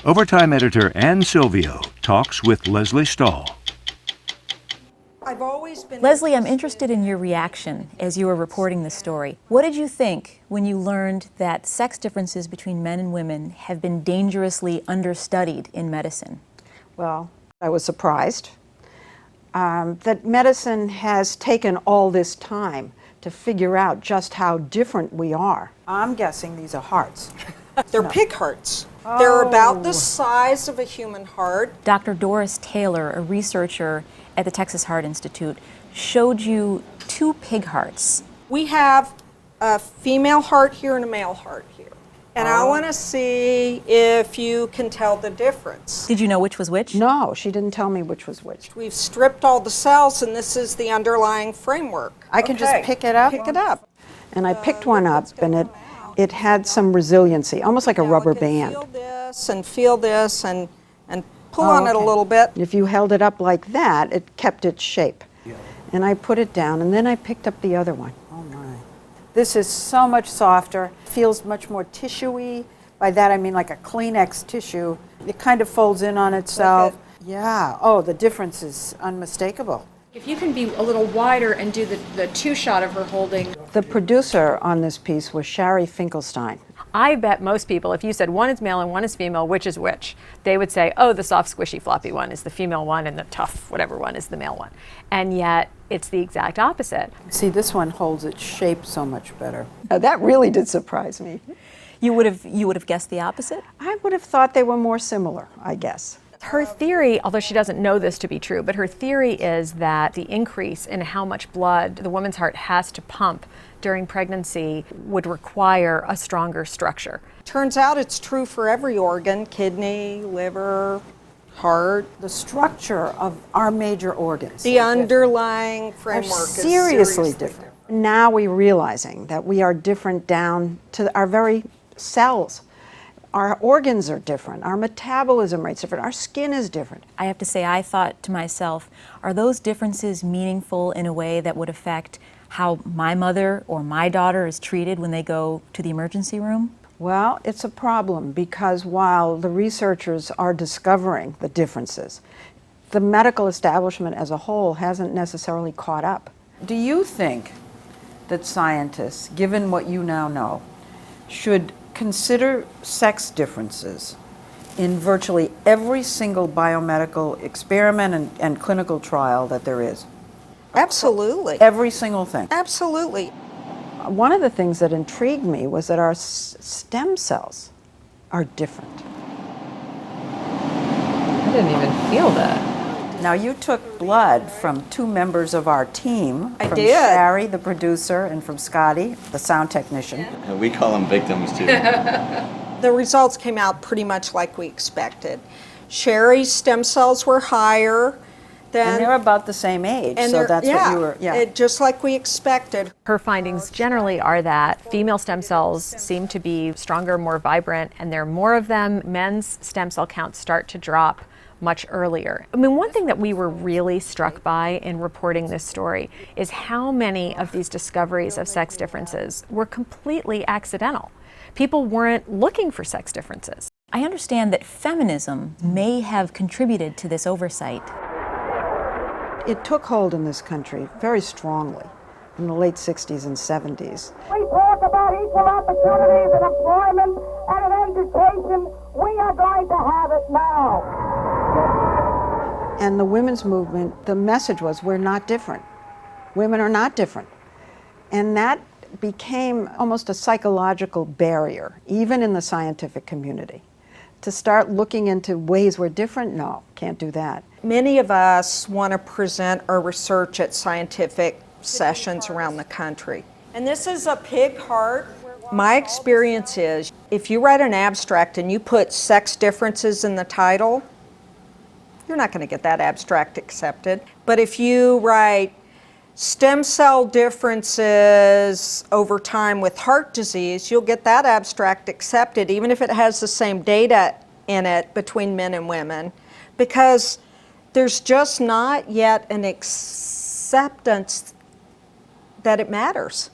Overtime editor Ann Silvio talks with Lesley Stahl. Lesley, I'm interested in your reaction as you were reporting the story. What did you think when you learned that sex differences between men and women have been dangerously understudied in medicine? Well, I was surprised that medicine has taken all this time to figure out just how different we are. I'm guessing these are hearts. They're pig hearts. They're about the size of a human heart. Dr. Doris Taylor, a researcher at the Texas Heart Institute, showed you two pig hearts. We have a female heart here and a male heart here. And I want to see if you can tell the difference. Did you know which was which? No, she didn't tell me which was which. We've stripped all the cells, and this is the underlying framework. I can just pick it up? Pick it up. And I picked one up, and it had some resiliency, almost like a rubber band. Feel this and pull on it a little bit. If you held it up like that, it kept its shape. And I put it down, and then I picked up the other one. Oh my. This is so much softer, feels much more tissuey. By that I mean like a Kleenex tissue. It kind of folds in on itself. Yeah, oh, the difference is unmistakable. If you can be a little wider and do the two shot of her holding. The producer on this piece was Shari Finkelstein. I bet most people, if you said one is male and one is female, which is which, they would say, oh, the soft, squishy, floppy one is the female one and the tough, whatever one is the male one. And yet, it's the exact opposite. See, this one holds its shape so much better. That really did surprise me. You would have guessed the opposite? I would have thought they were more similar, I guess. Her theory, although she doesn't know this to be true, but her theory is that the increase in how much blood the woman's heart has to pump during pregnancy would require a stronger structure. Turns out it's true for every organ: kidney, liver, heart. The structure of our major organs, the underlying framework is seriously different. Now we're realizing that we are different down to our very cells. Our organs are different, our metabolism rate's different, our skin is different. I have to say, I thought to myself, are those differences meaningful in a way that would affect how my mother or my daughter is treated when they go to the emergency room? Well, it's a problem because while the researchers are discovering the differences, the medical establishment as a whole hasn't necessarily caught up. Do you think that scientists, given what you now know, should consider sex differences in virtually every single biomedical experiment and clinical trial that there is? Absolutely. Every single thing. Absolutely. One of the things that intrigued me was that our stem cells are different. I didn't even feel that. Now, you took blood from two members of our team. I from did. Shari, the producer, and from Scotty, the sound technician. And we call them victims too. The results came out pretty much like we expected. Shari's stem cells were higher than... And they're about the same age, so that's what you were... Just like we expected. Her findings generally are that female stem cells seem to be stronger, more vibrant, and there are more of them. Men's stem cell counts start to drop much earlier. I mean, one thing that we were really struck by in reporting this story is how many of these discoveries of sex differences were completely accidental. People weren't looking for sex differences. I understand that feminism may have contributed to this oversight. It took hold in this country very strongly in the late 60s and 70s. We talk about equal opportunities in employment and in education. We are going to have it now. And the women's movement, the message was, we're not different. Women are not different. And that became almost a psychological barrier, even in the scientific community. To start looking into ways we're different, no, can't do that. Many of us want to present our research at scientific sessions around the country. And this is a pig heart. My experience is, if you write an abstract and you put sex differences in the title, you're not going to get that abstract accepted. But if you write stem cell differences over time with heart disease, you'll get that abstract accepted, even if it has the same data in it between men and women, because there's just not yet an acceptance that it matters.